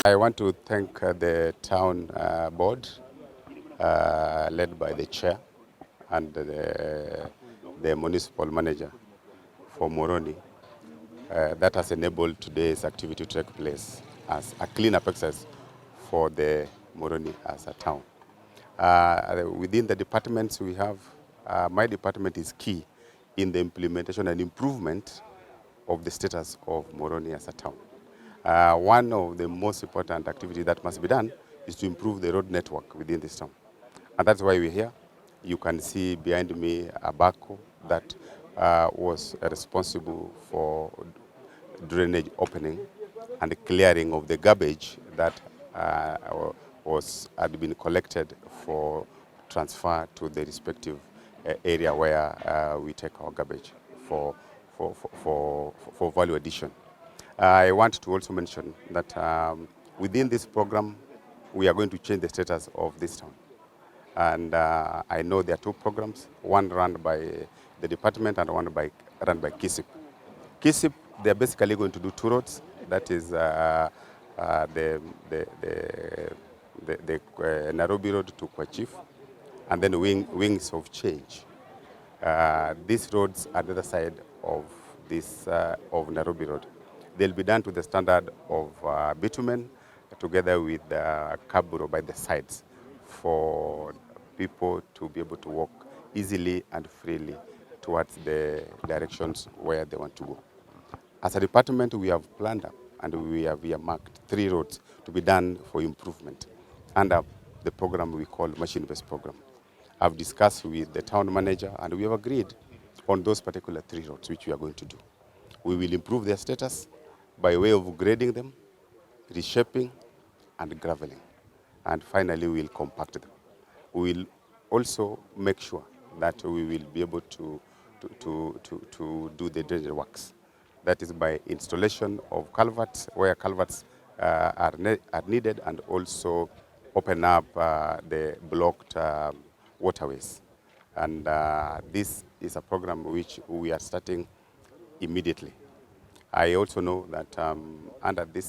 I want to thank the town board led by the chair and the municipal manager for Muhoroni that has enabled today's activity to take place as a clean-up exercise for the Muhoroni as a town. Within the departments we have, my department is key in the implementation and improvement of the status of Muhoroni as a town. One of the most important activities that must be done is to improve the road network within this town. And that's why we're here. You can see behind me a backhoe that was responsible for drainage opening and the clearing of the garbage that had been collected for transfer to the respective area where we take our garbage for value addition. I want to also mention that within this program, we are going to change the status of this town. And I know there are two programs, one run by the department and one run by KISIP. KISIP, they're basically going to do two roads. That is the Nairobi Road to Kwachif, and then Wings of Change. These roads are the other side of this of Nairobi Road. They'll be done to the standard of bitumen together with caburo by the sides for people to be able to walk easily and freely towards the directions where they want to go. As a department, we have planned up and we have earmarked 3 roads to be done for improvement under the program we call Machine-Based Program. I've discussed with the town manager and we have agreed on those particular 3 roads which we are going to do. We will improve their status by way of grading them, reshaping, and graveling. And finally, we will compact them. We will also make sure that we will be able to do the drainage works. That is by installation of culverts, where culverts are needed, and also open up the blocked waterways. And this is a program which we are starting immediately. I also know that under the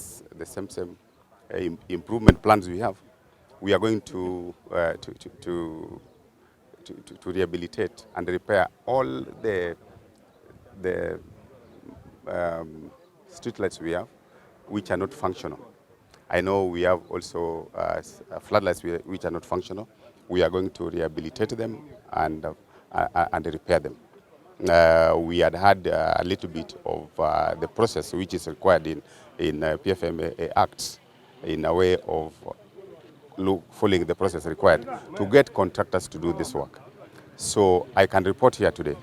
same improvement plans we are going to rehabilitate and repair all the streetlights we have, which are not functional. I know we have also floodlights which are not functional. We are going to rehabilitate them and repair them. We had a little bit of the process which is required in PFMA Acts in a way of following the process required to get contractors to do this work. So I can report here today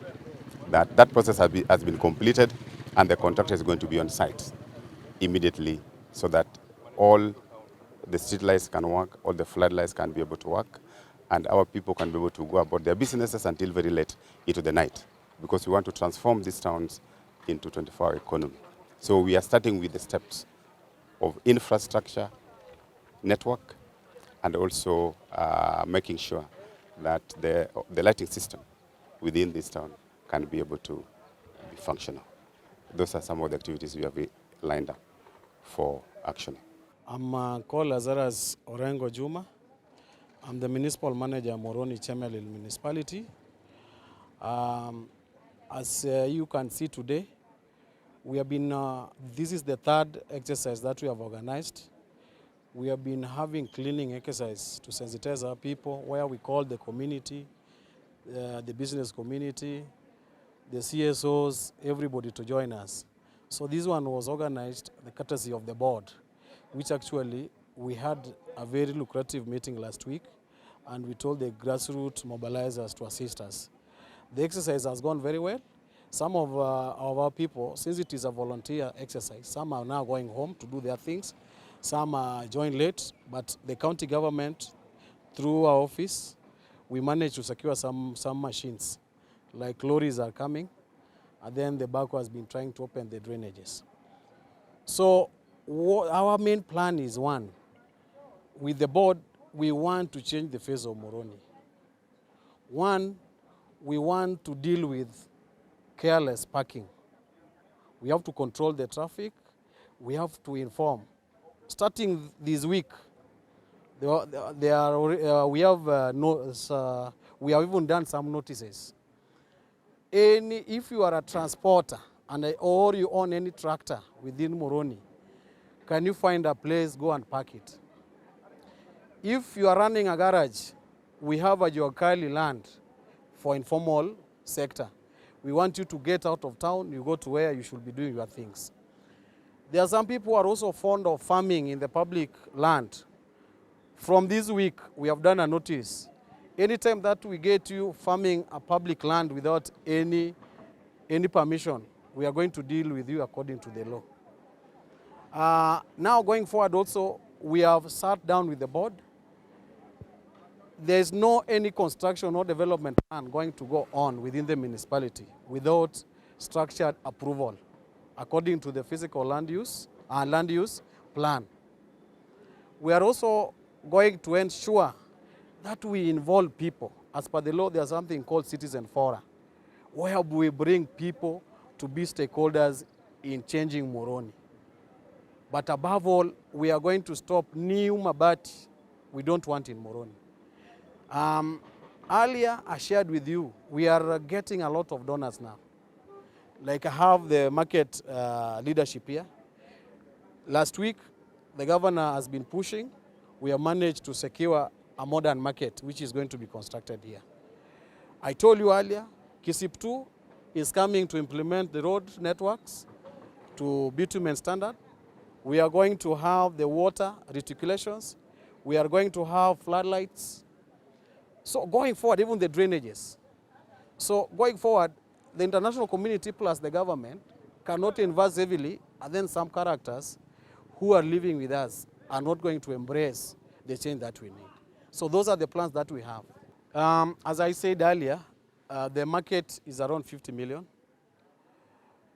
that that process has been completed and the contractor is going to be on site immediately so that all the street lights can work, all the floodlights can be able to work, and our people can be able to go about their businesses until very late into the night, because we want to transform these towns into 24-hour economy. So we are starting with the steps of infrastructure, network, and also making sure that the lighting system within this town can be able to be functional. Those are some of the activities we have lined up for action. I'm called Lazarus Orengo Juma. I'm the municipal manager of Muhoroni Chemelil municipality. As you can see today, we have been, this is the 3rd exercise that we have organized. We have been having cleaning exercise to sensitize our people, where we call the community, the business community, the CSOs, everybody to join us. So this one was organized the courtesy of the board, which actually we had a very lucrative meeting last week, and we told the grassroots mobilizers to assist us. The exercise has gone very well. Some of our people, since it is a volunteer exercise, some are now going home to do their things. Some joined late, but the county government, through our office, we managed to secure some machines. Like lorries are coming, and then the backhoe has been trying to open the drainages. So our main plan is one. With the board, we want to change the face of Muhoroni. One, we want to deal with careless parking. We have to control the traffic. We have to inform. Starting this week, we have even done some notices. If you are a transporter or you own any tractor within Muhoroni, can you find a place, go and park it? If you are running a garage, we have a Juakali land for informal sector. We want you to get out of town, you go to where you should be doing your things. There are some people who are also fond of farming in the public land. From this week, we have done a notice. Anytime that we get you farming a public land without any permission, we are going to deal with you according to the law. Now going forward also, we have sat down with the board. There is no any construction or development plan going to go on within the municipality without structured approval according to the physical land use plan. We are also going to ensure that we involve people. As per the law, there's something called citizen fora, where we bring people to be stakeholders in changing Muhoroni. But above all, we are going to stop new mabati we don't want in Muhoroni. Earlier, I shared with you, we are getting a lot of donors now. Like I have the market leadership here. Last week, the governor has been pushing. We have managed to secure a modern market, which is going to be constructed here. I told you earlier, KISIP 2 is coming to implement the road networks to bitumen standard. We are going to have the water reticulations. We are going to have floodlights. So going forward, even the drainages. So going forward, the international community plus the government cannot invest heavily, and then some characters who are living with us are not going to embrace the change that we need. So those are the plans that we have. As I said earlier, the market is around 50 million.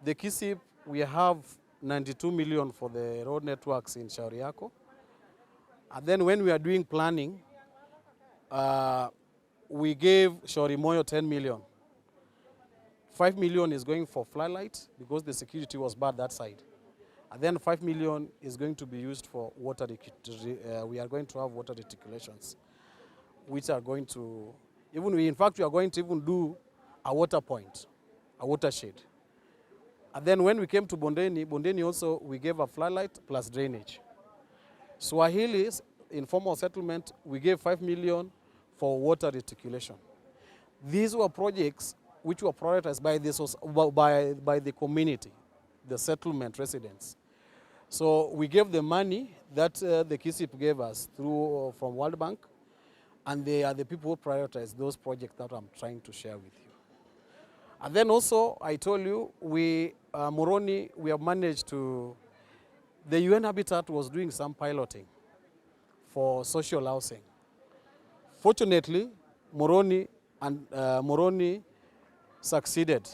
The KISIP, we have 92 million for the road networks in Shauri Yako. And then when we are doing planning, we gave Shauri Moyo 10 million. 5 million is going for floodlight because the security was bad that side. And then 5 million is going to be used for water. We are going to have water reticulations, which are going to, in fact, we are going to even do a water point, a watershed. And then when we came to Bondeni also, we gave a floodlight plus drainage. Swahili's informal settlement, we gave 5 million for water reticulation. These were projects which were prioritized by the community, the settlement residents. So we gave the money that the KISIP gave us from World Bank, and they are the people who prioritize those projects that I'm trying to share with you. And then also, I told you, Muhoroni, we have managed to, the UN Habitat was doing some piloting for social housing. Fortunately, Muhoroni succeeded.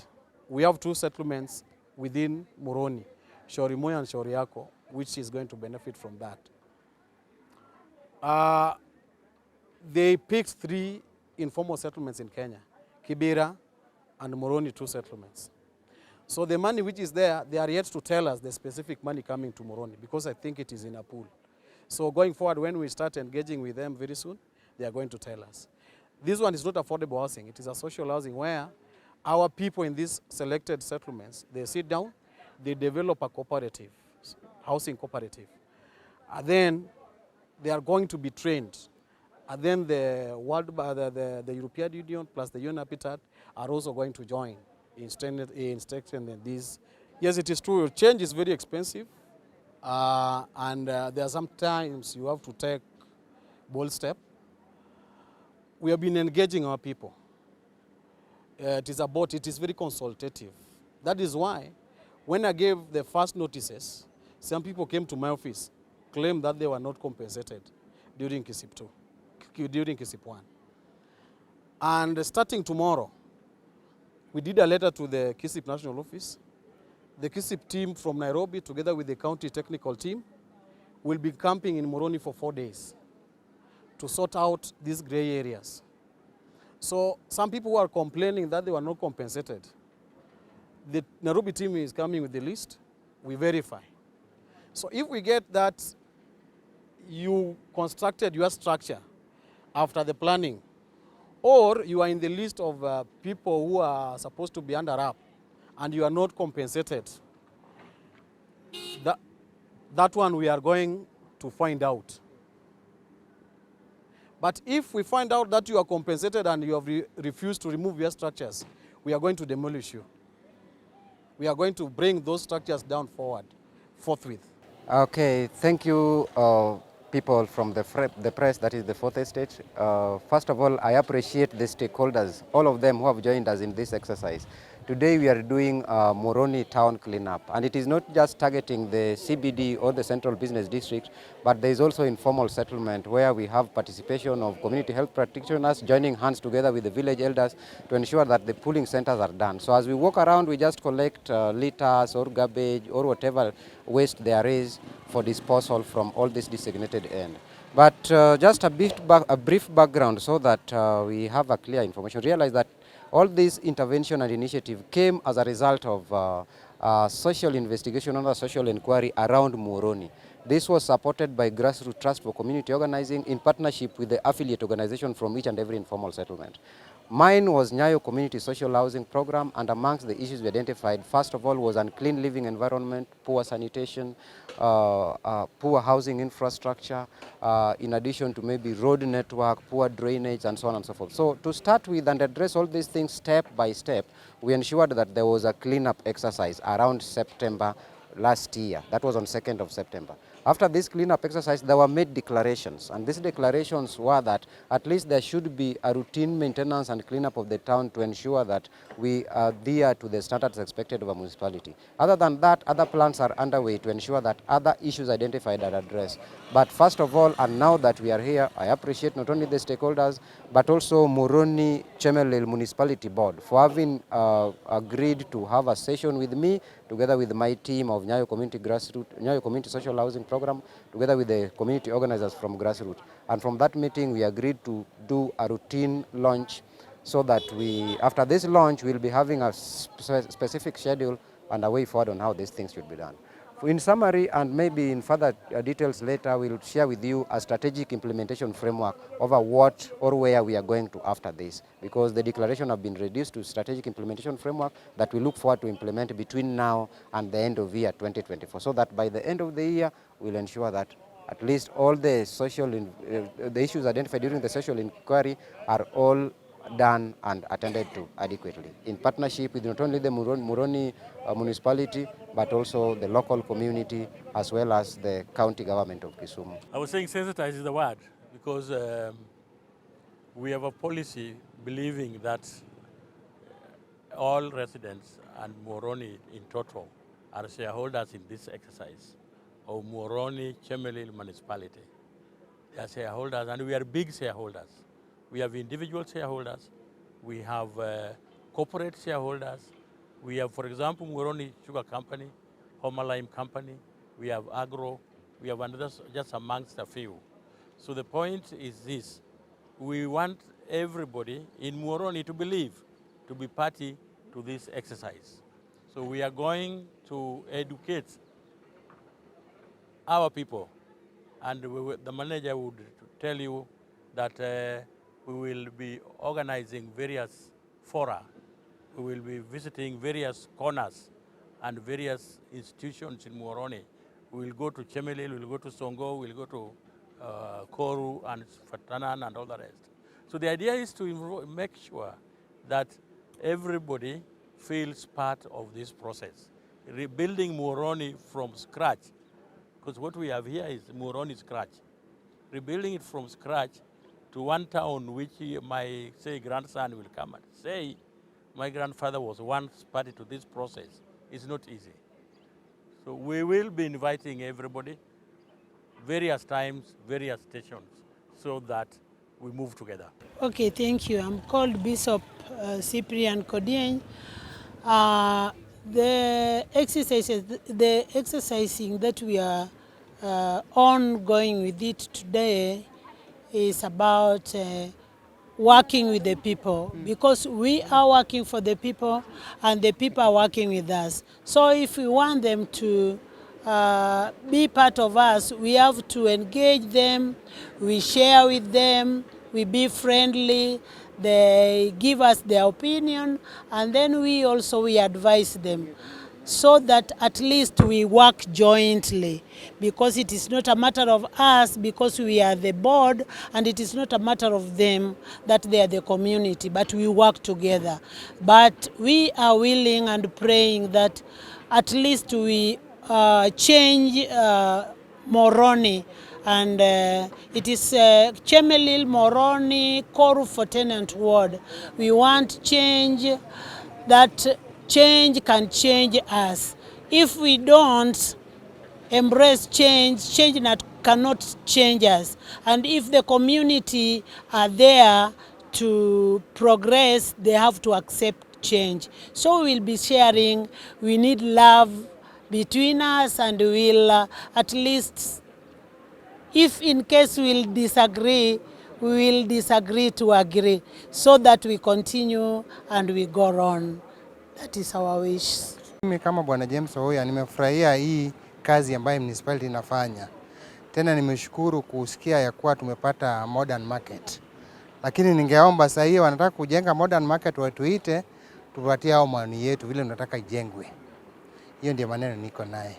We have 2 settlements within Muhoroni, Shauri Moyo and Shauri Yako, which is going to benefit from that. They picked 3 informal settlements in Kenya, Kibera and Muhoroni 2 settlements. So the money which is there, they are yet to tell us the specific money coming to Muhoroni because I think it is in a pool. So going forward, when we start engaging with them very soon, they are going to tell us. This one is not affordable housing. It is a social housing where our people in these selected settlements, they sit down, they develop a cooperative, housing cooperative. And then they are going to be trained. And then the European Union plus the UN Habitat are also going to join in strengthening these. Yes, it is true. Change is very expensive. There are some times you have to take bold step. We have been engaging our people. It is very consultative. That is why when I gave the first notices, some people came to my office, claimed that they were not compensated during KISIP 2, during KISIP 1. And starting tomorrow, we did a letter to the KISIP National Office. The KISIP team from Nairobi, together with the county technical team, will be camping in Muhoroni for 4 days to sort out these gray areas. So some people who are complaining that they were not compensated, the Nairobi team is coming with the list, we verify. So if we get that you constructed your structure after the planning, or you are in the list of people who are supposed to be under up, and you are not compensated, that one we are going to find out. But if we find out that you are compensated and you have refused to remove your structures, we are going to demolish you. We are going to bring those structures down forthwith. Okay, thank you, people from the press, that is the Fourth Estate. First of all, I appreciate the stakeholders, all of them who have joined us in this exercise. Today we are doing Muhoroni town cleanup, and it is not just targeting the CBD or the Central Business District, but there is also informal settlement where we have participation of community health practitioners joining hands together with the village elders to ensure that the pooling centers are done. So as we walk around, we just collect litters or garbage or whatever waste there is for disposal from all this designated end. But just a brief background so that we have a clear information. Realize that all this intervention and initiative came as a result of social investigation and a social inquiry around Muhoroni. This was supported by Grassroots Trust for Community Organizing in partnership with the affiliate organization from each and every informal settlement. Mine was Nyayo Community Social Housing Program, and amongst the issues we identified, first of all, was unclean living environment, poor sanitation, poor housing infrastructure, in addition to maybe road network, poor drainage, and so on and so forth. So to start with and address all these things step by step, we ensured that there was a cleanup exercise around September last year. That was on 2nd of September. After this cleanup exercise, there were made declarations, and these declarations were that at least there should be a routine maintenance and cleanup of the town to ensure that we adhere to the standards expected of a municipality. Other than that, other plans are underway to ensure that other issues identified are addressed. But first of all, and now that we are here, I appreciate not only the stakeholders, but also Muhoroni Chemelil Municipality Board for having agreed to have a session with me together with my team of Nyayo Community Social Housing Program, together with the community organizers from Grassroots. And from that meeting, we agreed to do a routine launch so that after this launch, we'll be having a specific schedule and a way forward on how these things should be done. In summary, and maybe in further details later, we'll share with you a strategic implementation framework over what or where we are going to after this, because the declaration have been reduced to strategic implementation framework that we look forward to implement between now and the end of year 2024, so that by the end of the year, we'll ensure that at least all the the issues identified during the social inquiry are all done and attended to adequately, in partnership with not only the Muhoroni municipality, but also the local community, as well as the county government of Kisumu. I was saying sensitize is the word, because we have a policy believing that all residents and Muhoroni in total are shareholders in this exercise of Muhoroni Chemelil municipality. They are shareholders, and we are big shareholders. We have individual shareholders, we have corporate shareholders, we have, for example, Muhoroni Sugar Company, Homa Lime Company, we have Agro, we have another, just amongst a few. So the point is this: we want everybody in Muhoroni to believe, to be party to this exercise. So we are going to educate our people, and the manager would tell you that we will be organizing various fora. We will be visiting various corners and various institutions in Muhoroni. We will go to Chemelil, we will go to Songo, we will go to Koru and Fatanan and all the rest. So the idea is to make sure that everybody feels part of this process. Rebuilding Muhoroni from scratch because what we have here is Muhoroni scratch. Rebuilding it from scratch to one town which my, say, grandson will come and say, my grandfather was once party to this process, is not easy. So we will be inviting everybody, various times, various stations, so that we move together. Okay, thank you. I'm called Bishop Cyprian Kodieny. The exercising that we are ongoing with it today is about working with the people, because we are working for the people and the people are working with us. So if we want them to be part of us, we have to engage them, we share with them, we be friendly, they give us their opinion, and then we advise them, so that at least we work jointly, because it is not a matter of us, because we are the board, and it is not a matter of them that they are the community, but we work together. But we are willing and praying that at least we change Muhoroni, and it is Chemelil, Muhoroni, Koru for tenant ward. We want change, that change can change us. If we don't embrace change, change cannot change us. And if the community are there to progress, they have to accept change. So we'll be sharing, we need love between us, and we'll at least, if in case we'll disagree, we will disagree to agree, so that we continue and we go on. That is our wish. Mimi kama Bwana James Oya nimefurahia hii kazi ambayo municipality inafanya. Tena nimeshukuru kusikia ya kuwa tumepata modern market. Lakini ningeomba sasa hivi wanataka kujenga modern market, watuite tupatie hao maoni yetu vile tunataka ijengwe. Hiyo ndio maneno niko naye.